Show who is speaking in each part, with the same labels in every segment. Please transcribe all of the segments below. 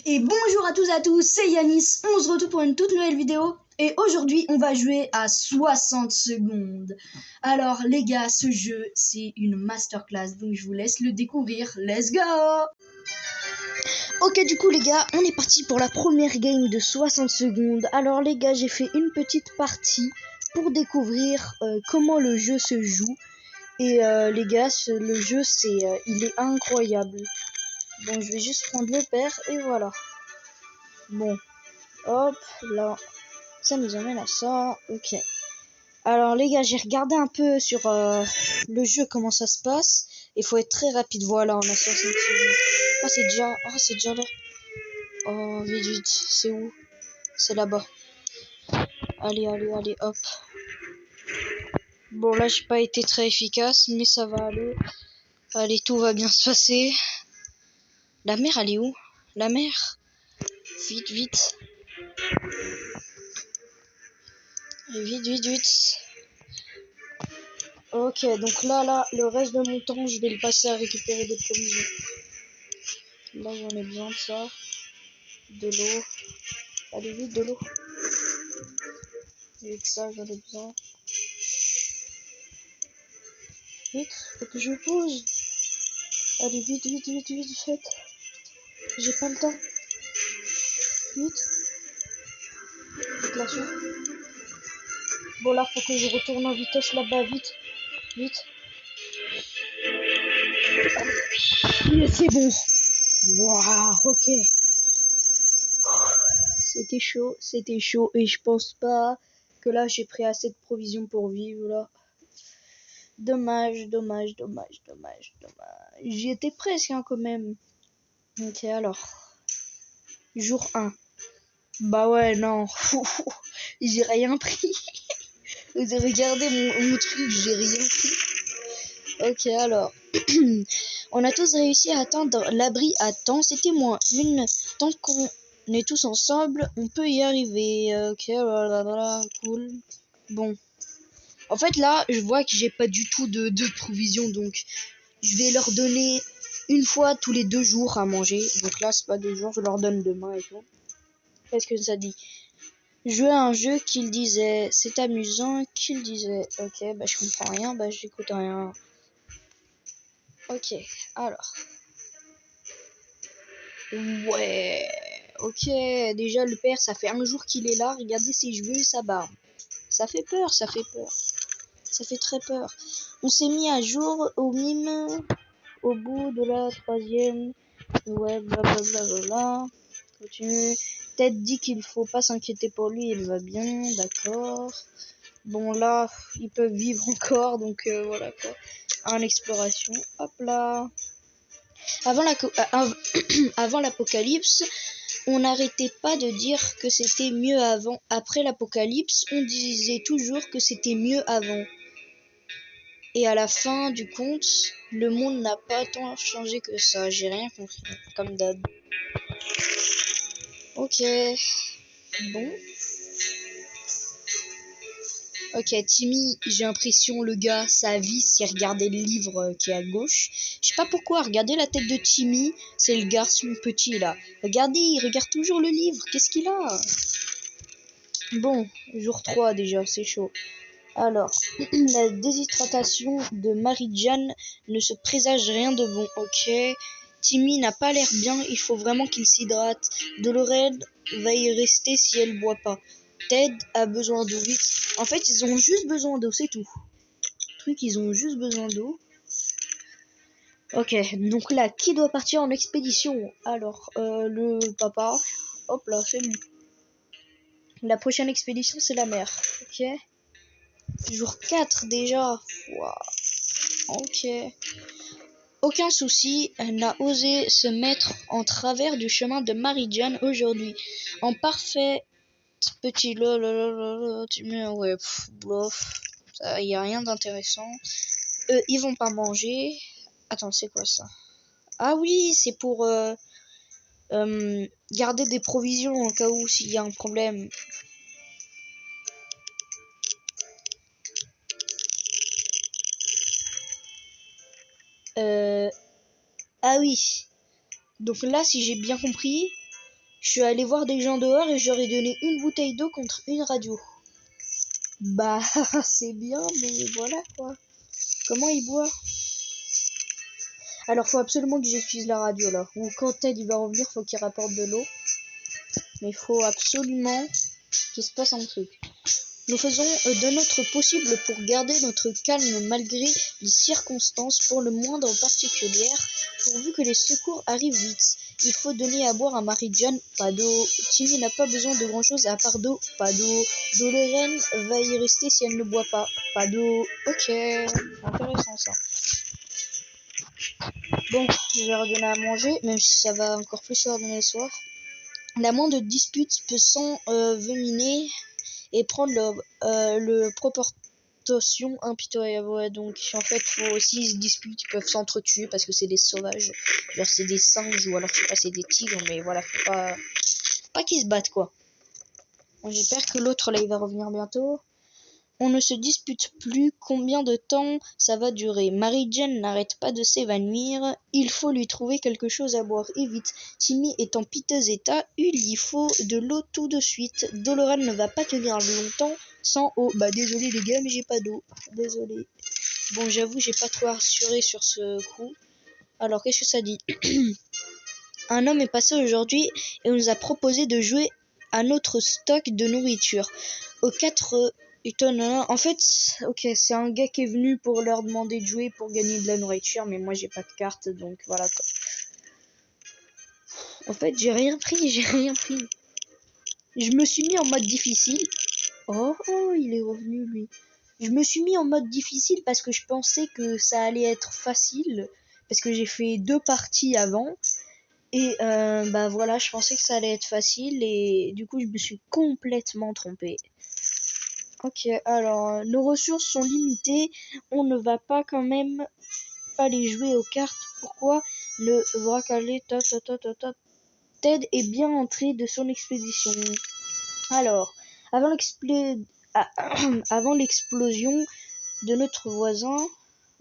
Speaker 1: Et bonjour à tous et à tous, c'est Yanis, on se retrouve pour une toute nouvelle vidéo. Et aujourd'hui, on va jouer à 60 secondes. Alors les gars, ce jeu, c'est une masterclass, donc je vous laisse le découvrir. Let's go! Ok, du coup les gars, on est parti pour la première game de 60 secondes. Alors les gars, j'ai fait une petite partie pour découvrir comment le jeu se joue. Et les gars, le jeu, il est incroyable. Bon, je vais juste prendre le père et voilà. Bon, hop, là, ça nous amène à ça, ok. Alors les gars, j'ai regardé un peu sur le jeu, comment ça se passe. Il faut être très rapide, voilà, on a 60 secondes. Oh, c'est déjà là. Oh, vite, c'est où? C'est là-bas. Allez, hop. Bon, là, j'ai pas été très efficace, mais ça va aller. Allez, tout va bien se passer. La mer, elle est où? La mer? Vite. Vite. Ok, donc là, le reste de mon temps, je vais le passer à récupérer des provisions. Là, j'en ai besoin de ça. De l'eau. Allez, vite, de l'eau. Avec ça, j'en ai besoin. Vite, faut que je me pose. Allez, vite, faites. J'ai pas le temps. Vite. Faites-la soupe. Bon, là, faut que je retourne en vitesse là-bas, vite. C'est bon. Waouh, ok. C'était chaud et je pense pas que là j'ai pris assez de provisions pour vivre là. Dommage. J'y étais presque hein, quand même. Ok, alors. Jour 1. Bah ouais, non. J'ai rien pris. Vous avez regardé mon truc, j'ai rien pris. Ok, alors. On a tous réussi à atteindre l'abri à temps. C'était -1. Tant qu'on est tous ensemble, on peut y arriver. Ok, voilà, cool. Bon. En fait, là, je vois que j'ai pas du tout de provisions, donc je vais leur donner une fois tous les 2 jours à manger. Donc là, c'est pas 2 jours, je leur donne demain et tout. Qu'est-ce que ça dit? Jouer à un jeu qu'il disait, c'est amusant, qu'il disait. Ok, bah je comprends rien, bah j'écoute rien. Ok, alors. Ouais, ok, déjà le père, ça fait 1 jour qu'il est là, regardez si je veux sa barbe. Ça fait peur. Ça fait très peur. On s'est mis à jour au mime au bout de la 3e. Ouais, blablabla. Continue. Ted dit qu'il faut pas s'inquiéter pour lui, il va bien, d'accord. Bon là, ils peuvent vivre encore, donc voilà quoi. En exploration, hop là. Avant l'apocalypse, on n'arrêtait pas de dire que c'était mieux avant. Après l'apocalypse, on disait toujours que c'était mieux avant. Et à la fin du compte, le monde n'a pas tant changé que ça. J'ai rien compris, comme d'hab. Ok. Bon. Ok, Timmy, j'ai l'impression, le gars, sa vie, c'est regarder le livre qui est à gauche. Je sais pas pourquoi, regardez la tête de Timmy, c'est le garçon petit là. Regardez, il regarde toujours le livre, qu'est-ce qu'il a? Bon, jour 3 déjà, c'est chaud. Alors, la déshydratation de Marie-Jeanne ne se présage rien de bon, ok. Timmy n'a pas l'air bien, il faut vraiment qu'il s'hydrate. Dolorelle va y rester si elle boit pas. Ted a besoin d'eau vite. En fait, ils ont juste besoin d'eau, c'est tout. Ils ont juste besoin d'eau. Ok, donc là, qui doit partir en expédition? Alors, le papa. Hop là, c'est lui. La prochaine expédition, c'est la mer. Ok. Jour 4 déjà. Wow. Ok. Aucun souci, elle n'a osé se mettre en travers du chemin de Marie-Jeanne aujourd'hui. En parfait petit tu mets ouais, bof. Y a rien d'intéressant. Ils vont pas manger. Attends, c'est quoi ça? Ah oui, c'est pour garder des provisions au cas où s'il y a un problème. Ah oui. Donc là, si j'ai bien compris, Je suis allé voir des gens dehors et je leur ai donné une bouteille d'eau contre une radio. Bah, c'est bien, mais voilà quoi. Comment il boit? Alors, faut absolument que j'utilise la radio là. Ou quand Ted il va revenir, faut qu'il rapporte de l'eau. Mais faut absolument qu'il se passe un truc. Nous faisons de notre possible pour garder notre calme malgré les circonstances, pour le moindre particulière, pourvu que les secours arrivent vite. Il faut donner à boire à Marie-Jeanne, pas d'eau. Timmy n'a pas besoin de grand-chose à part d'eau, pas d'eau. Dolorène va y rester si elle ne boit pas d'eau. Ok, intéressant ça. Bon, je vais redonner à manger, même si ça va encore plus se redonner le soir. La moindre dispute peut s'envenimer et prendre le proportion impitoyable. Ouais, donc en fait, s'ils se disputent, ils peuvent s'entretuer parce que c'est des sauvages. Genre c'est des singes ou alors je sais pas, c'est des tigres, mais voilà, faut pas qu'ils se battent quoi. Bon, j'espère que l'autre là il va revenir bientôt. On ne se dispute plus. Combien de temps ça va durer? Marie-Jeanne n'arrête pas de s'évanouir. Il faut lui trouver quelque chose à boire et vite. Timmy est en piteux état. Il y faut de l'eau tout de suite. Dolorane ne va pas tenir longtemps sans eau. Bah désolé les gars, mais j'ai pas d'eau. Désolé. Bon, j'avoue, j'ai pas trop assuré sur ce coup. Alors, qu'est-ce que ça dit? Un homme est passé aujourd'hui et nous a proposé de jouer à notre stock de nourriture. Aux 4 étonnant. En fait, ok, c'est un gars qui est venu pour leur demander de jouer pour gagner de la nourriture, mais moi j'ai pas de carte, donc voilà quoi. En fait, j'ai rien pris. Je me suis mis en mode difficile. Oh, il est revenu lui. Je me suis mis en mode difficile parce que je pensais que ça allait être facile, parce que j'ai fait 2 parties avant. Et bah voilà, je pensais que ça allait être facile et du coup je me suis complètement trompé. Ok, alors nos ressources sont limitées, on ne va pas quand même pas les jouer aux cartes. Pourquoi le bracalet Ted est bien entré de son expédition. Alors, avant avant l'explosion de notre voisin,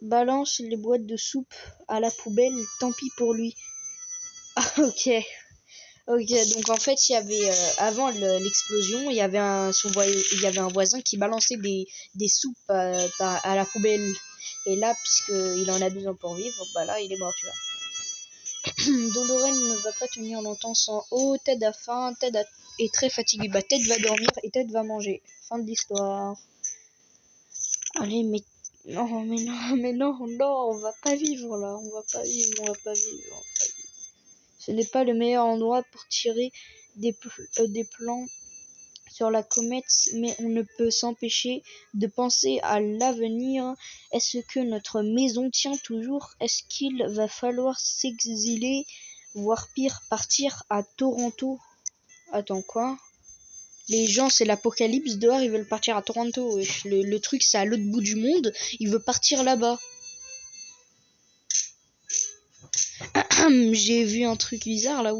Speaker 1: balance les boîtes de soupe à la poubelle, tant pis pour lui. Ah, ok. Ok, donc en fait, il y avait avant l'explosion, il y avait il y avait un voisin qui balançait des soupes à la poubelle. Et là, puisqu'il en a besoin pour vivre, bah là, il est mort, tu vois. Dolorène ne va pas tenir longtemps sans eau. Ted a faim, est très fatigué. Bah, Ted va dormir et Ted va manger. Fin de l'histoire. Allez, mais non, on va pas vivre là. On va pas vivre. Ce n'est pas le meilleur endroit pour tirer des plans sur la comète, mais on ne peut s'empêcher de penser à l'avenir. Est-ce que notre maison tient toujours? Est-ce qu'il va falloir s'exiler, voire pire, partir à Toronto? Attends, quoi? Les gens, c'est l'apocalypse dehors, ils veulent partir à Toronto. Le truc, c'est à l'autre bout du monde, il veut partir là-bas. J'ai vu un truc bizarre là.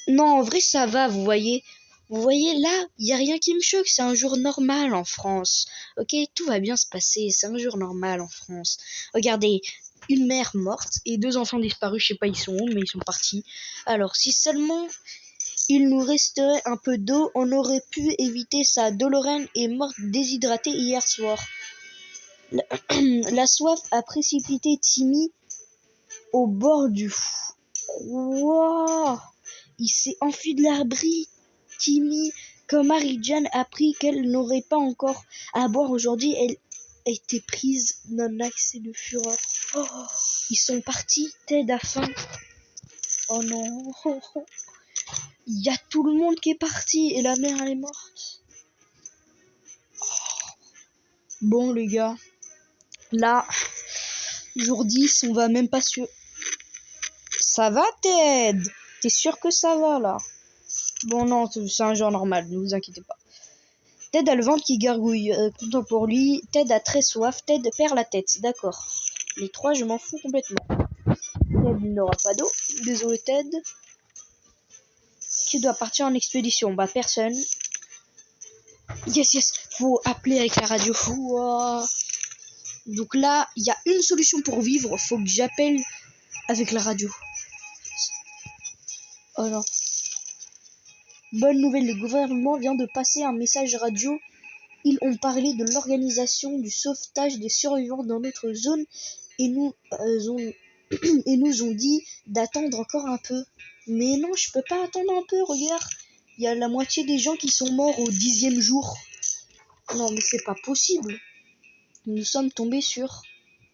Speaker 1: Non, en vrai, ça va, vous voyez. Vous voyez, là, il n'y a rien qui me choque. C'est un jour normal en France. Ok, tout va bien se passer. C'est un jour normal en France. Regardez, une mère morte et 2 enfants disparus. Je sais pas, ils sont où, mais ils sont partis. Alors, si seulement il nous resterait un peu d'eau, on aurait pu éviter ça. Dolorène est morte déshydratée hier soir. La soif a précipité Timmy au bord du fou. Wow! Il s'est enfui de l'abri. Timmy, quand Marie-Jeanne apprit qu'elle n'aurait pas encore à boire aujourd'hui, elle était prise d'un accès de fureur. Oh, ils sont partis, Ted a faim. Oh non. Il y a tout le monde qui est parti et la mère elle est morte. Bon les gars, là, jour 10, on va même pas sur... Ça va Ted? T'es sûr que ça va là? Bon non, c'est un jour normal, ne vous inquiétez pas. Ted a le ventre qui gargouille, content pour lui. Ted a très soif, Ted perd la tête, d'accord. Les 3, je m'en fous complètement. Ted n'aura pas d'eau, désolé Ted. Qui doit partir en expédition? Bah personne. Yes, faut appeler avec la radio. Wow. Donc là, il y a une solution pour vivre, faut que j'appelle avec la radio. Oh non. Bonne nouvelle, le gouvernement vient de passer un message radio. Ils ont parlé de l'organisation du sauvetage des survivants dans notre zone et et nous ont dit d'attendre encore un peu. Mais non, je peux pas attendre un peu, regarde. Il y a la moitié des gens qui sont morts au 10e jour. Non, mais c'est pas possible. Nous sommes tombés sur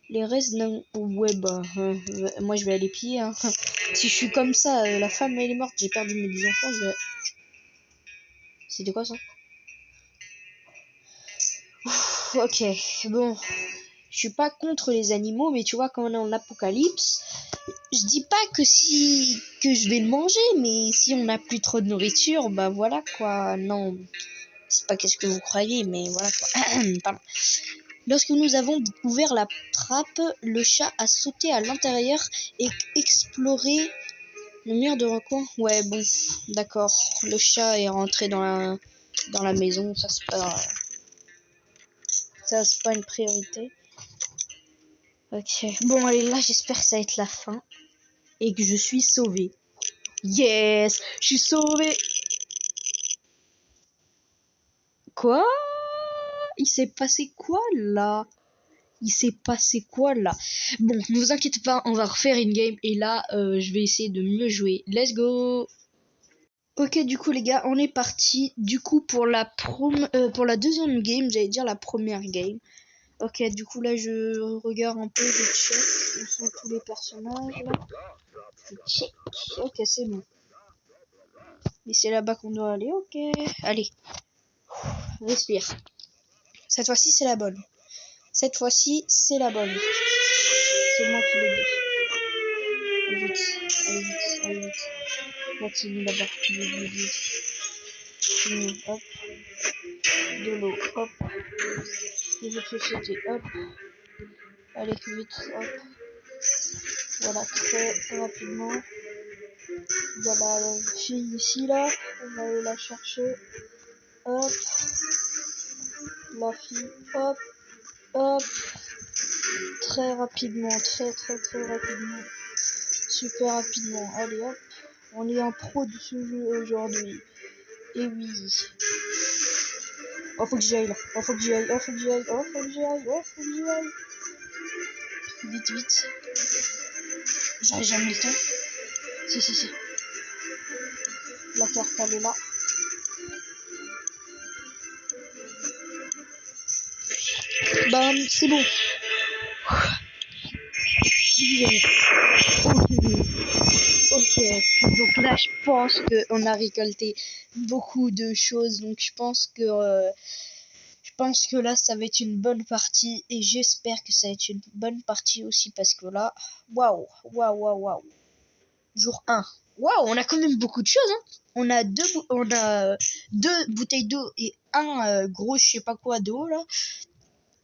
Speaker 1: les restes d'un... Ouais, bah, moi je vais aller piller. Hein. Si je suis comme ça, la femme elle est morte, j'ai perdu mes 10 enfants, je vais... C'était quoi ça? Ok, bon. Je suis pas contre les animaux, mais tu vois, quand on est en apocalypse, je dis pas que je vais le manger, mais si on n'a plus trop de nourriture, bah voilà quoi. Non, c'est pas qu'est-ce que vous croyez, mais voilà quoi. Pardon. Lorsque nous avons ouvert la trappe, le chat a sauté à l'intérieur et exploré le mur de recoin. Ouais, bon, d'accord. Le chat est rentré dans la maison, ça c'est pas une priorité. Ok. Bon, allez, là, j'espère que ça va être la fin et que je suis sauvée. Yes, je suis sauvée. Quoi? Il s'est passé quoi là? Il s'est passé quoi là? Bon, ne vous inquiétez pas, on va refaire une game et là, je vais essayer de mieux jouer. Let's go! Ok, du coup les gars, on est parti. Du coup pour la deuxième game, j'allais dire la première game. Ok, du coup là je regarde un peu, je check où sont tous les personnages là. Je check. Ok, c'est bon. Et c'est là-bas qu'on doit aller. Ok, allez, respire. Cette fois-ci c'est la bonne. Cette fois-ci c'est la bonne. C'est moi qui l'ai dit. Allez vite, allez vite, allez vite. Continue là-bas. Vite, vite, vite. Hop. De l'eau, hop. L'électricité, hop. Allez, vite, hop. Voilà, très rapidement. Il y a la fille ici, là. On va aller la chercher. Hop. La fille, hop. Hop. Très rapidement, très rapidement. Super rapidement. Allez, hop. On est un pro de ce jeu aujourd'hui. Et oui. Oh, faut que j'y aille là. Oh, faut que j'y aille. Oh, faut que j'y aille. Oh, faut que j'y aille. Oh, faut que j'y aille. Vite, vite. J'aurais jamais le temps. Si. La carte, elle est là. Bam, c'est bon. Ok, donc là je pense qu'on a récolté beaucoup de choses, donc je pense que là ça va être une bonne partie et j'espère que ça va être une bonne partie aussi parce que là, waouh. Jour 1. Waouh, on a quand même beaucoup de choses, hein. On a deux bouteilles d'eau et un gros je sais pas quoi d'eau là.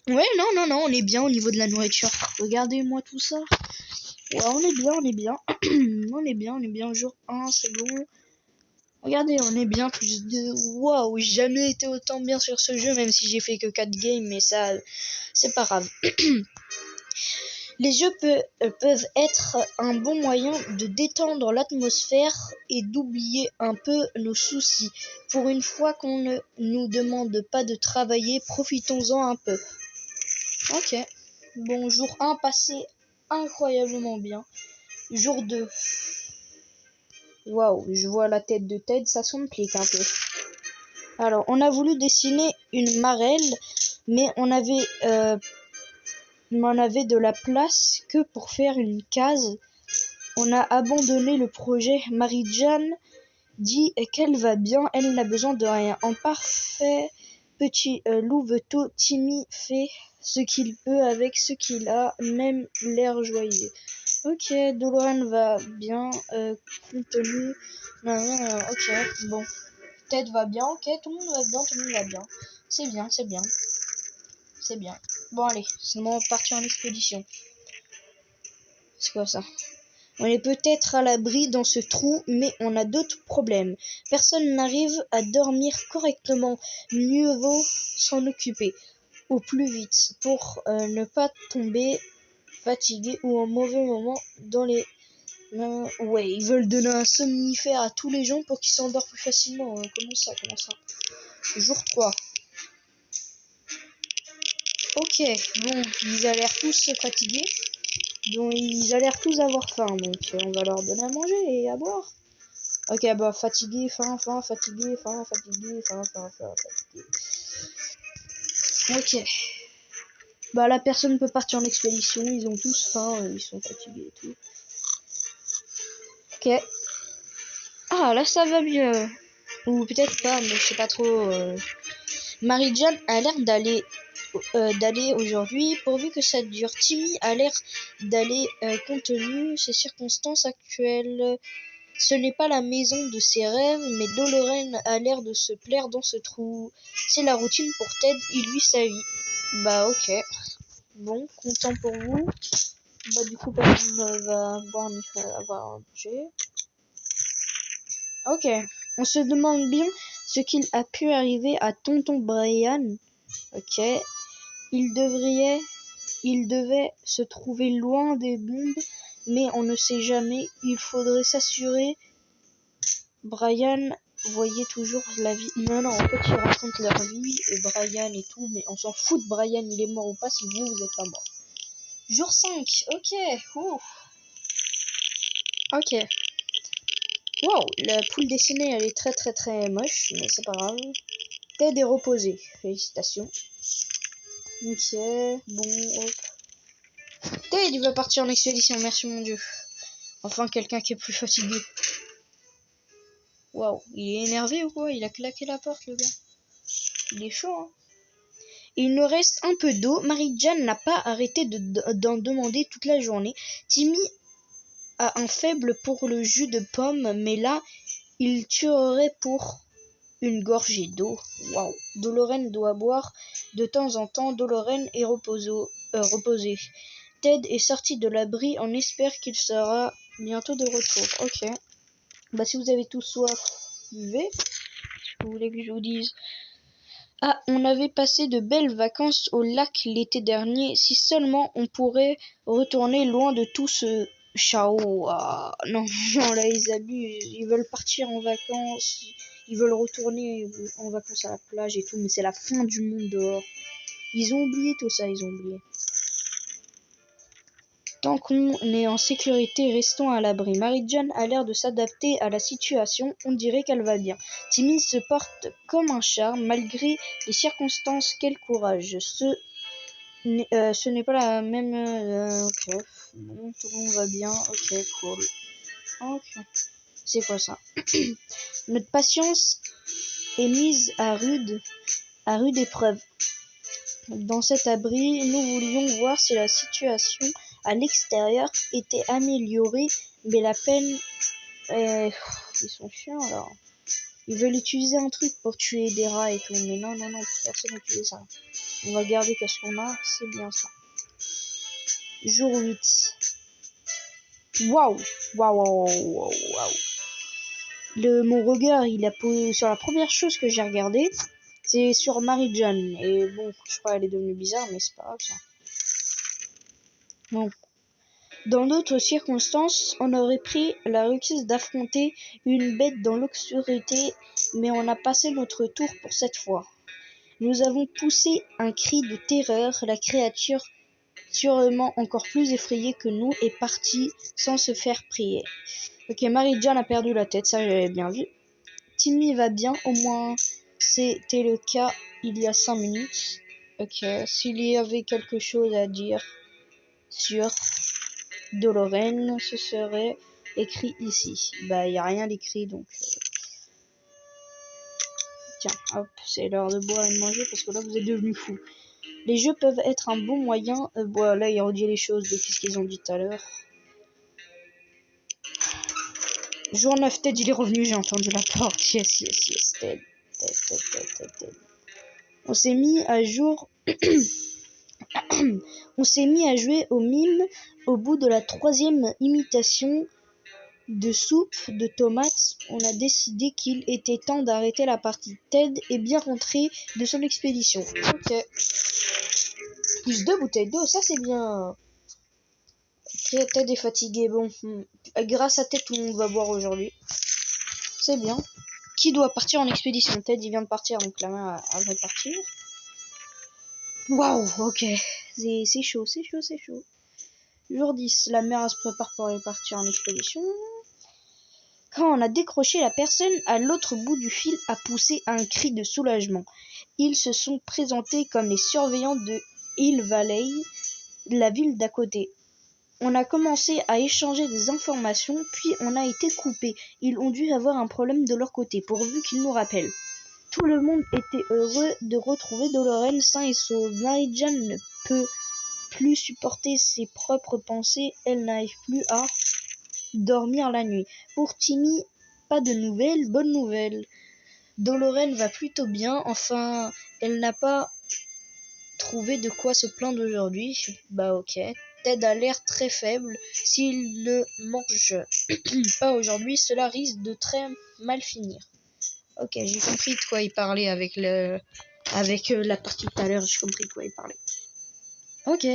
Speaker 1: Ouais, non, on est bien au niveau de la nourriture. Regardez-moi tout ça. Ouais, on est bien. on est bien. Jour 1, c'est bon. Regardez, on est bien. Plus de... Waouh, j'ai jamais été autant bien sur ce jeu, même si j'ai fait que 4 games, mais ça, c'est pas grave. Les jeux peuvent être un bon moyen de détendre l'atmosphère et d'oublier un peu nos soucis. Pour une fois qu'on ne nous demande pas de travailler, profitons-en un peu. Ok. Bon, jour 1 passé incroyablement bien. Jour 2. Waouh, je vois la tête de Ted, ça se complique un peu. Alors, on a voulu dessiner une marelle, mais on avait de la place que pour faire une case. On a abandonné le projet. Marie-Jeanne dit qu'elle va bien, elle n'a besoin de rien. En parfait petit louveteau, Timmy fait ce qu'il peut avec ce qu'il a, même l'air joyeux. Ok, Doloran va bien, contenu, ok, bon. Ted va bien, ok, tout le monde va bien. C'est bien. Bon allez, c'est le moment de partir en expédition. C'est quoi ça? On est peut-être à l'abri dans ce trou, mais on a d'autres problèmes. Personne n'arrive à dormir correctement. Mieux vaut s'en occuper au plus vite pour ne pas tomber fatigué ou en mauvais moment dans les Ouais, ils veulent donner un somnifère à tous les gens pour qu'ils s'endorment plus facilement. Comment ça? Jour 3. Ok, bon, ils ont l'air tous fatigués. Donc ils ont l'air tous avoir faim. Donc on va leur donner à manger et à boire. Ok, bah fatigué, faim, fatigué. Ok. Bah la personne peut partir en expédition, ils ont tous faim, ils sont fatigués et tout. Ok. Ah là ça va mieux. Ou peut-être pas, mais je sais pas trop. Marie-Jeanne a l'air d'aller aujourd'hui, pourvu que ça dure. Timmy a l'air d'aller compte tenu ces circonstances actuelles. Ce n'est pas la maison de ses rêves, mais Dolorène a l'air de se plaire dans ce trou. C'est la routine pour Ted, il vit sa vie. Bah ok. Bon, content pour vous. Bah du coup personne va boire ni avoir un budget. Ok. On se demande bien ce qu'il a pu arriver à tonton Brian. Ok. Il devait se trouver loin des bombes, mais on ne sait jamais. Il faudrait s'assurer. Brian voyait toujours la vie. Non, en fait, ils racontent leur vie et Brian et tout, mais on s'en fout de Brian, il est mort ou pas si vous êtes pas mort. Jour 5, ok. Ouh. Ok. Wow, la poule dessinée, elle est très moche, mais c'est pas grave. Ted est reposé, félicitations. Ok, bon, hop. Ted, il va partir en expédition, merci mon dieu. Enfin, quelqu'un qui est plus fatigué. Waouh, il est énervé ou quoi? Il a claqué la porte, le gars. Il est chaud, hein. Il nous reste un peu d'eau. Marie-Jeanne n'a pas arrêté d'en demander toute la journée. Timmy a un faible pour le jus de pomme, mais là, il tuerait pour une gorgée d'eau. Waouh. Dolorène doit boire de temps en temps. Dolorène est reposée. Ted est sorti de l'abri. On espère qu'il sera bientôt de retour. Ok. Bah si vous avez tous soif, buvez. Vous voulez que je vous dise? Ah, on avait passé de belles vacances au lac l'été dernier. Si seulement on pourrait retourner loin de tout ce chaos. Ah, non, non, là, ils abusent. Ils veulent partir en vacances. Ils veulent retourner en vacances à la plage et tout. Mais c'est la fin du monde dehors. Ils ont oublié tout ça, ils ont oublié. Tant qu'on est en sécurité, restons à l'abri. Marie-Jeanne a l'air de s'adapter à la situation, on dirait qu'elle va bien. Timmy se porte comme un charme, malgré les circonstances. Quel courage. Ce n'est pas la même... ok, bon, tout le monde va bien, ok, cool. Ok, c'est quoi ça? Notre patience est mise à rude épreuve. Dans cet abri, nous voulions voir si la situation à l'extérieur était améliorée, mais la peine est... Ils sont chiants alors. Ils veulent utiliser un truc pour tuer des rats et tout, mais non, personne n'utilise ça. On va garder qu'est-ce qu'on a, c'est bien ça. Jour 8. Waouh. Mon regard, il a posé sur la première chose que j'ai regardée, c'est sur Marie-Jeanne. Et bon, je crois qu'elle est devenue bizarre, mais c'est pas grave ça. Bon. Dans d'autres circonstances, on aurait pris la risque d'affronter une bête dans l'obscurité, mais on a passé notre tour pour cette fois. Nous avons poussé un cri de terreur, la créature, sûrement encore plus effrayée que nous, est partie sans se faire prier. Ok, Marie-Jeanne a perdu la tête, ça j'avais bien vu. Timmy va bien, au moins c'était le cas il y a 5 minutes. Ok, s'il y avait quelque chose à dire sur Dolorène, ce serait écrit ici. Bah, il n'y a rien d'écrit, donc... Tiens, hop, c'est l'heure de boire et de manger, parce que là, vous êtes devenus fous. Les jeux peuvent être un bon moyen... bon, là, il redit les choses de ce qu'ils ont dit tout à l'heure. Jour 9, Ted, il est revenu, j'ai entendu la porte. Yes, Ted. On s'est mis à jour... On s'est mis à jouer au mime au bout de la 3e imitation de soupe de tomates. On a décidé qu'il était temps d'arrêter la partie. Ted est bien rentré de son expédition. Ok. Plus 2 bouteilles d'eau, ça c'est bien. Ok, Ted est fatigué. Bon, grâce à Ted, tout le monde va boire aujourd'hui. C'est bien. Qui doit partir en expédition? Ted, il vient de partir, donc la main va partir. Waouh, ok. C'est chaud, c'est chaud, c'est chaud. Jour 10, la mère se prépare pour aller partir en expédition. Quand on a décroché, la personne à l'autre bout du fil a poussé un cri de soulagement. Ils se sont présentés comme les surveillants de Hill Valley, la ville d'à côté. On a commencé à échanger des informations, puis on a été coupés. Ils ont dû avoir un problème de leur côté, pourvu qu'ils nous rappellent. Tout le monde était heureux de retrouver Dolores sain et sauf. Mary-Jane ne peut plus supporter ses propres pensées, elle n'arrive plus à dormir la nuit. Pour Timmy, pas de nouvelles, bonne nouvelle. Dolores va plutôt bien, enfin, elle n'a pas trouvé de quoi se plaindre aujourd'hui. Bah ok. Ted a l'air très faible. S'il ne mange pas aujourd'hui, cela risque de très mal finir. Ok, j'ai compris de quoi il parlait avec la partie tout à l'heure. J'ai compris de quoi il parlait. Ok.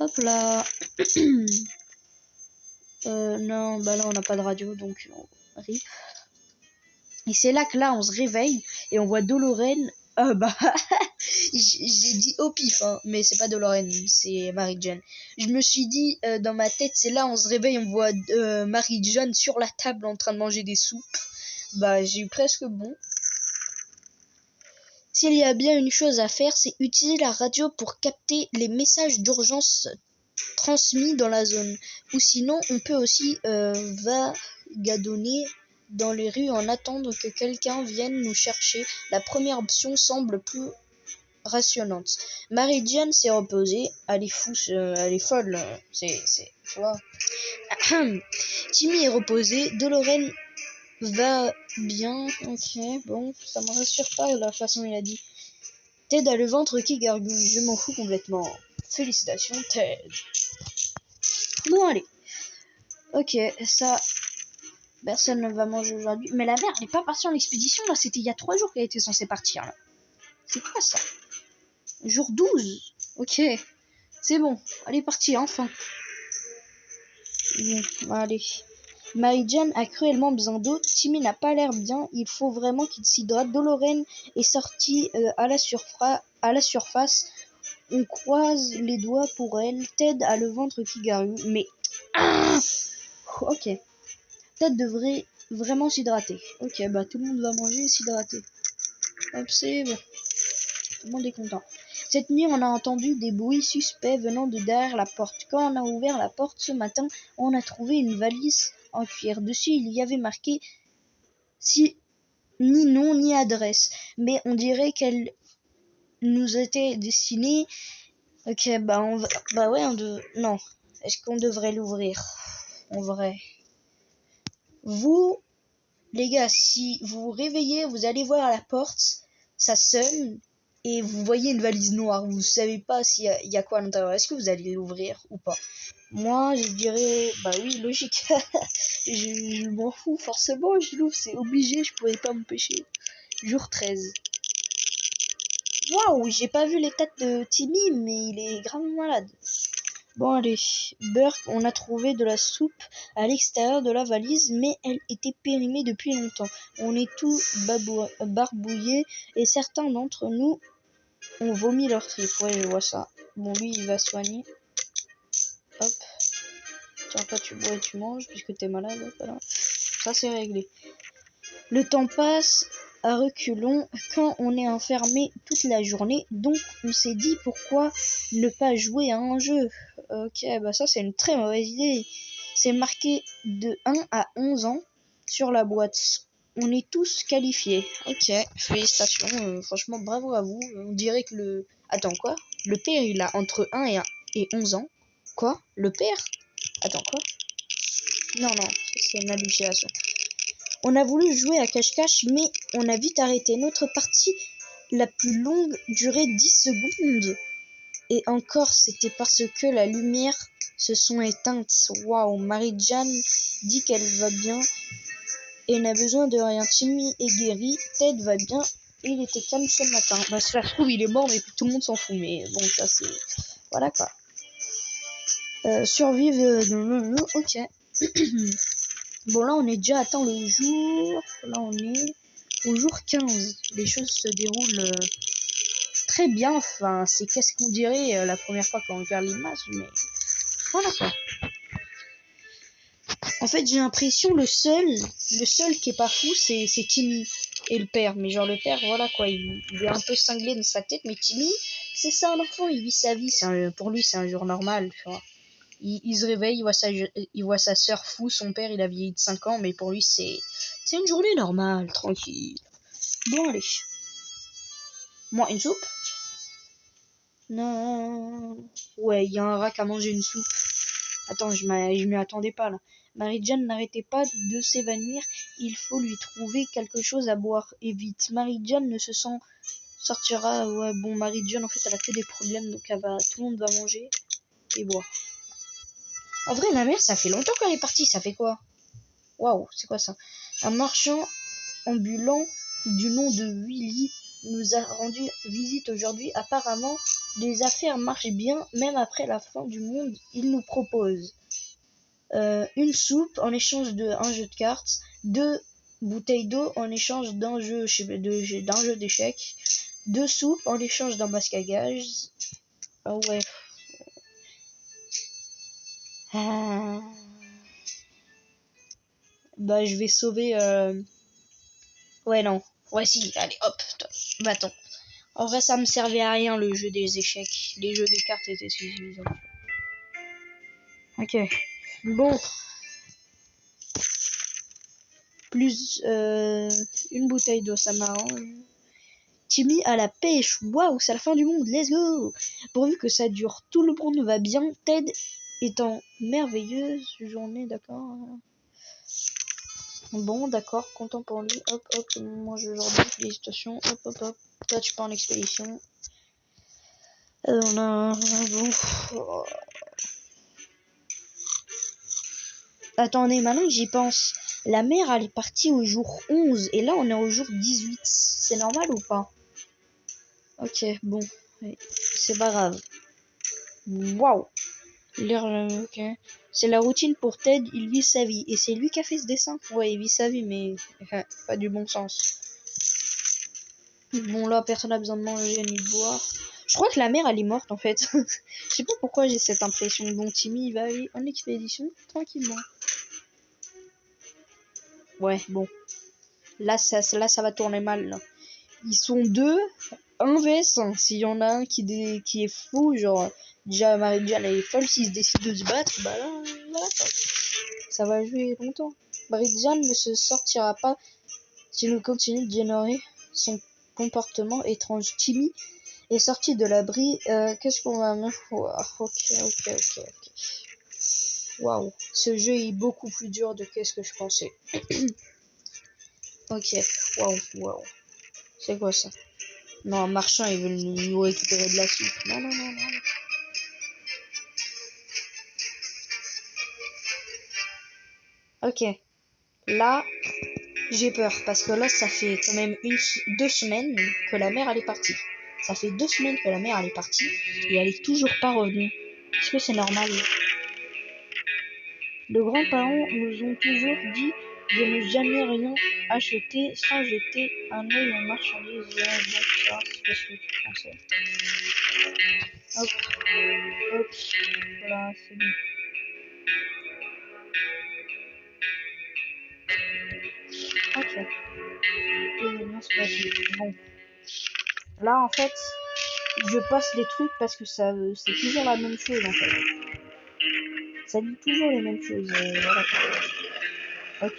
Speaker 1: Hop là. Non, bah là on n'a pas de radio, donc rip. Et c'est là que là on se réveille et on voit Dolores. Bah j'ai dit au pif, hein, mais c'est pas Dolores, c'est Mary-Jane. Je me suis dit dans ma tête, c'est là on se réveille, on voit Mary-Jane sur la table en train de manger des soupes. Bah j'ai eu presque bon. S'il y a bien une chose à faire, c'est utiliser la radio pour capter les messages d'urgence transmis dans la zone. Ou sinon, on peut aussi vagabonder dans les rues en attendant que quelqu'un vienne nous chercher. La première option semble plus rationnante. Mary-Jane s'est reposée. Elle est folle. Tu vois. Timmy est reposé. Dolores va bien. Ok, bon, ça me rassure pas la façon dont il a dit. Ted a le ventre qui gargouille. Je m'en fous complètement. Félicitations, Ted. Bon, allez. Ok, ça... Personne ne va manger aujourd'hui. Mais la mère, elle n'est pas partie en expédition, là. C'était il y a 3 jours qu'elle était censée partir, là. C'est quoi, ça? Jour 12. Ok. C'est bon. Elle est partie, enfin. Bon, allez. Mary-Jane a cruellement besoin d'eau. Timmy n'a pas l'air bien. Il faut vraiment qu'il s'hydrate. Dolores est sortie à la surface. On croise les doigts pour elle. Ted a le ventre qui gargouille. Mais... ok. Ted devrait vraiment s'hydrater. Ok, bah tout le monde va manger et s'hydrater. Hop, c'est bon. Tout le monde est content. Cette nuit, on a entendu des bruits suspects venant de derrière la porte. Quand on a ouvert la porte ce matin, on a trouvé une valise en cuir. Dessus, il y avait marqué ni nom ni adresse. Mais on dirait qu'elle nous était destinée. Ok, bah ouais, non. Est-ce qu'on devrait l'ouvrir? En vrai. Vous, les gars, si vous vous réveillez, vous allez voir à la porte, ça sonne, et vous voyez une valise noire. Vous savez pas s'il y a quoi à l'intérieur. Est-ce que vous allez l'ouvrir ou pas? Moi, je dirais, bah oui, logique. je m'en fous, forcément, je l'ouvre, c'est obligé, je pourrais pas m'empêcher. Jour 13. Waouh, j'ai pas vu les têtes de Timmy, mais il est gravement malade. Bon allez, Burke, on a trouvé de la soupe à l'extérieur de la valise, mais elle était périmée depuis longtemps. On est tout barbouillé et certains d'entre nous ont vomi leur trip. Ouais, je vois ça. Bon, lui, il va soigner. Hop. Tiens, toi, tu bois et tu manges puisque t'es malade. Voilà. Ça, c'est réglé. Le temps passe à reculons quand on est enfermé toute la journée, donc on s'est dit pourquoi ne pas jouer à un jeu. Ok, bah ça c'est une très mauvaise idée. C'est marqué de 1 à 11 ans sur la boîte. On est tous qualifiés. Ok, félicitations, franchement bravo à vous. On dirait que le... Attends, quoi? Le père il a entre 1 et 11 ans. Quoi? Le père? Attends, quoi? Non, c'est une hallucination. On a voulu jouer à cache-cache, mais on a vite arrêté. Notre partie la plus longue durait 10 secondes. Et encore, c'était parce que la lumière se sont éteintes. Waouh, Mary-Jane dit qu'elle va bien et n'a besoin de rien. Timmy est guéri, Ted va bien et il était calme ce matin. Bah, ça se trouve, il est mort, mais tout le monde s'en fout. Mais bon, ça c'est... Voilà quoi. Survivre... ok. Bon, là, on est déjà atteint le jour. Là, on est au jour 15. Les choses se déroulent très bien. Enfin, c'est qu'est-ce qu'on dirait la première fois quand on regarde l'image, mais voilà quoi. En fait, j'ai l'impression le seul qui est pas fou, c'est Timmy et le père. Mais genre le père, voilà quoi, il est un peu cinglé dans sa tête. Mais Timmy, c'est ça un enfant, il vit sa vie. Pour lui, c'est un jour normal, tu vois. Il se réveille, il voit sa sœur fou, son père, il a vieilli de 5 ans, mais pour lui, c'est une journée normale, tranquille. Bon, allez. Moi, une soupe? Non. Ouais, il y a un rat qui a mangé une soupe. Attends, je m'y attendais pas là. Marie-Jeanne n'arrêtait pas de s'évanouir. Il faut lui trouver quelque chose à boire. Et vite. Marie-Jeanne ne se sent sortira. Ouais, bon, Marie-Jeanne en fait elle a que des problèmes donc tout le monde va manger et boire. En vrai, ma mère, ça fait longtemps qu'elle est partie. Ça fait quoi? Waouh, c'est quoi ça? Un marchand ambulant du nom de Willy nous a rendu visite aujourd'hui. Apparemment, les affaires marchent bien, même après la fin du monde. Il nous propose une soupe en échange d'un jeu de cartes, 2 bouteilles d'eau en échange d'un jeu d'échecs, 2 soupes en échange d'un masque à gage. Ah ouais. Ah. Bah je vais sauver. Ouais non. Ouais si. Allez hop. Va-t'en. En vrai ça me servait à rien le jeu des échecs. Les jeux des cartes étaient suffisants. Ok. Bon. Plus une bouteille d'eau, ça m'arrange. Timmy à la pêche. Waouh, c'est la fin du monde. Let's go. Pourvu que ça dure, tout le monde va bien. Ted est en merveilleuse journée, d'accord. Bon, d'accord, content pour lui. Hop, hop, mange aujourd'hui. Félicitations. Hop, hop, hop. Toi, tu pars en expédition. On a bon. Attendez, maintenant que j'y pense, la mère elle est partie au jour 11 et là on est au jour 18. C'est normal ou pas? Ok, bon, oui. C'est pas grave. Waouh. Ok. C'est la routine pour Ted, il vit sa vie. Et c'est lui qui a fait ce dessin? Ouais, il vit sa vie, mais pas du bon sens. Bon, là, personne n'a besoin de manger ni de boire. Je crois que la mère, elle est morte, en fait. Je sais pas pourquoi j'ai cette impression. Bon, Timmy, il va aller en expédition tranquillement. Ouais, bon. Là, ça va tourner mal, là. Ils sont deux, un vs 1. S'il y en a un qui est fou, genre, déjà, Marie-Jeanne, elle est folle, s'ils se décident de se battre, bah là, voilà, quoi. Ça va jouer longtemps. Marie-Jeanne ne se sortira pas si nous continuons d'ignorer son comportement étrange. Timmy est sorti de l'abri. Qu'est-ce qu'on va mettre? Ok. Waouh, ce jeu est beaucoup plus dur de qu'est-ce que je pensais. Ok, waouh. C'est quoi ça? Non, un marchand, il veut nous récupérer de la soupe. Non. Ok, là, j'ai peur parce que là, ça fait quand même 2 semaines que la mère elle est partie. Ça fait 2 semaines que la mère elle est partie et elle est toujours pas revenue. Est-ce que c'est normal? Les grands-parents nous ont toujours dit de ne jamais rien acheter sans jeter un œil aux marchandises. Ouais, bon, ça, c'est ce que tu pensais. Hop, voilà, c'est bon. Ok. Non, c'est pas si bon. Là, en fait, je passe les trucs parce que c'est toujours la même chose, en fait. Ça dit toujours les mêmes choses. Voilà. Ok.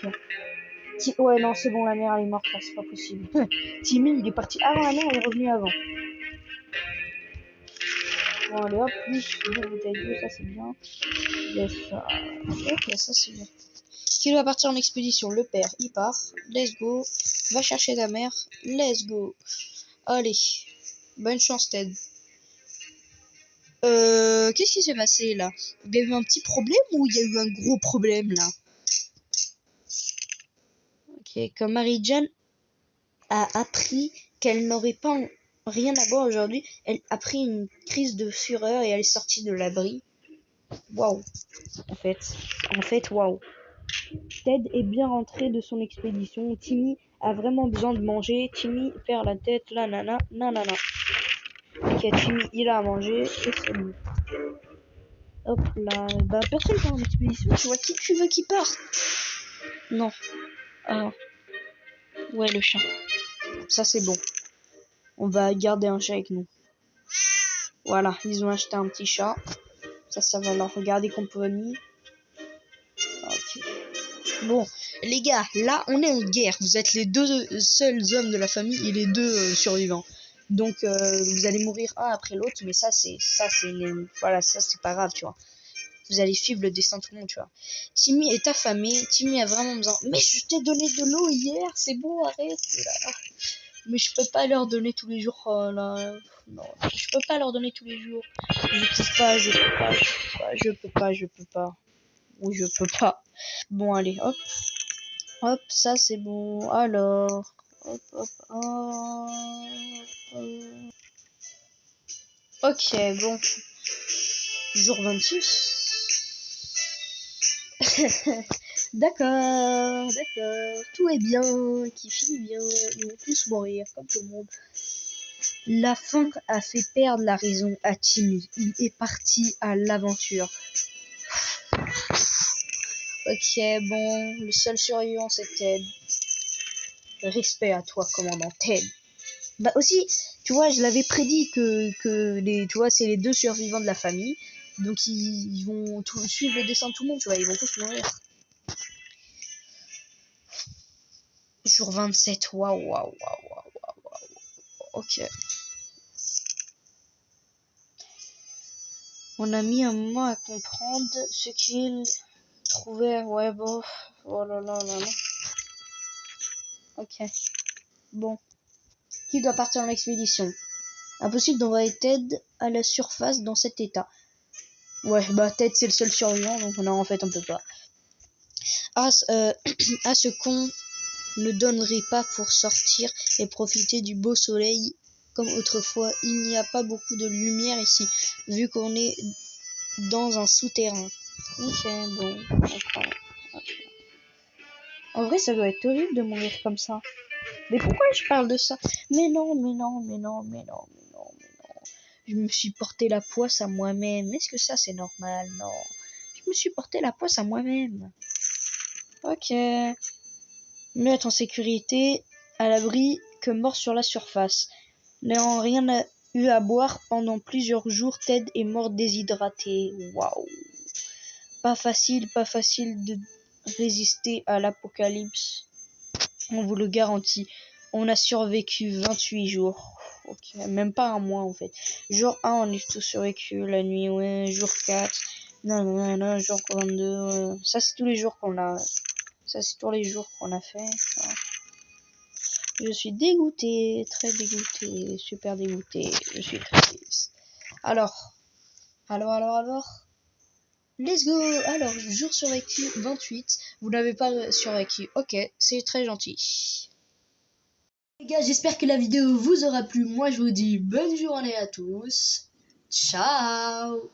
Speaker 1: Ouais, non, c'est bon, la mère, elle est morte, là, c'est pas possible. Timmy, il est parti avant la mère, il est revenu avant. Bon, allez, hop, plus 2 bouteilles d'eau, ça, c'est bien. Yes, ok, ça, c'est bien. Qui doit partir en expédition? Le père, il part. Let's go. Va chercher ta mère. Let's go. Allez. Bonne chance, Ted. Qu'est-ce qui s'est passé là? Il y a eu un petit problème ou il y a eu un gros problème là? Ok, comme Marie-Jeanne a appris qu'elle n'aurait pas rien à boire aujourd'hui, elle a pris une crise de fureur et elle est sortie de l'abri. Waouh. En fait, waouh. Ted est bien rentré de son expédition. Timmy a vraiment besoin de manger. Timmy perd la tête. La nana, nanana. Ok, Timmy, il a à manger et c'est bon. Hop là. Bah, personne part en expédition. Tu vois qui tu veux qui parte? Non. Ah. Ouais, le chat. Ça, c'est bon. On va garder un chat avec nous. Voilà, ils ont acheté un petit chat. Ça va leur regarder compagnie. Ok. Bon, les gars, là, on est en guerre. Vous êtes les deux seuls hommes de la famille et les deux survivants. Donc, vous allez mourir un après l'autre, mais voilà, ça, c'est pas grave, tu vois. Vous allez suivre le destin de tout le monde, tu vois. Timmy est affamé. Timmy a vraiment besoin. Mais je t'ai donné de l'eau hier, c'est bon, arrête. Là. Mais je peux pas leur donner tous les jours. Là. Non, je peux pas leur donner tous les jours. Je peux pas. Oui, je peux pas. Bon, allez, hop. Hop, ça c'est bon. Alors. Hop, hop, hop. Ok, bon. Jour 26. D'accord. Tout est bien, qui finit bien. Ils vont tous mourir, comme tout le monde. La faim a fait perdre la raison à Timmy. Il est parti à l'aventure. Ok, bon, le seul survivant c'est Ted. Respect à toi, commandant Ted. Bah aussi, tu vois, je l'avais prédit que tu vois, c'est les deux survivants de la famille. Donc ils vont suivre le dessin de tout le monde, tu vois, ils vont tous mourir. Jour 27, waouh. Ok. On a mis un moment à comprendre ce qu'il trouvait, ouais, bof. Oh là là. Ok. Bon. Qui doit partir en expédition? Impossible d'envoyer Ted à la surface dans cet état. Ouais, bah Ted c'est le seul survivant, donc non, en fait on peut pas. Ah, ce con ne donnerait pas pour sortir et profiter du beau soleil comme autrefois. Il n'y a pas beaucoup de lumière ici, vu qu'on est dans un souterrain. Ok, bon, d'accord. En vrai, ça doit être horrible de mourir comme ça. Mais pourquoi je parle de ça? Mais non. Je me suis porté la poisse à moi-même. Est-ce que ça c'est normal? Non. Je me suis porté la poisse à moi-même. Ok. Mieux être en sécurité, à l'abri que mort sur la surface. N'ayant rien eu à boire pendant plusieurs jours, Ted est mort déshydraté. Waouh. Pas facile de résister à l'apocalypse. On vous le garantit. On a survécu 28 jours. Ok, même pas un mois en fait. Jour 1, on est tous survécu. La nuit, ouais. Jour 4. Non. Jour 22. Ouais. Ça, c'est tous les jours qu'on a. Ça, c'est tous les jours qu'on a fait. Ouais. Je suis dégoûté. Très dégoûté. Super dégoûté. Je suis très triste. Alors. Let's go. Alors, jour survécu 28. Vous n'avez pas survécu. Ok, c'est très gentil. Les gars, j'espère que la vidéo vous aura plu. Moi, je vous dis bonne journée à tous. Ciao.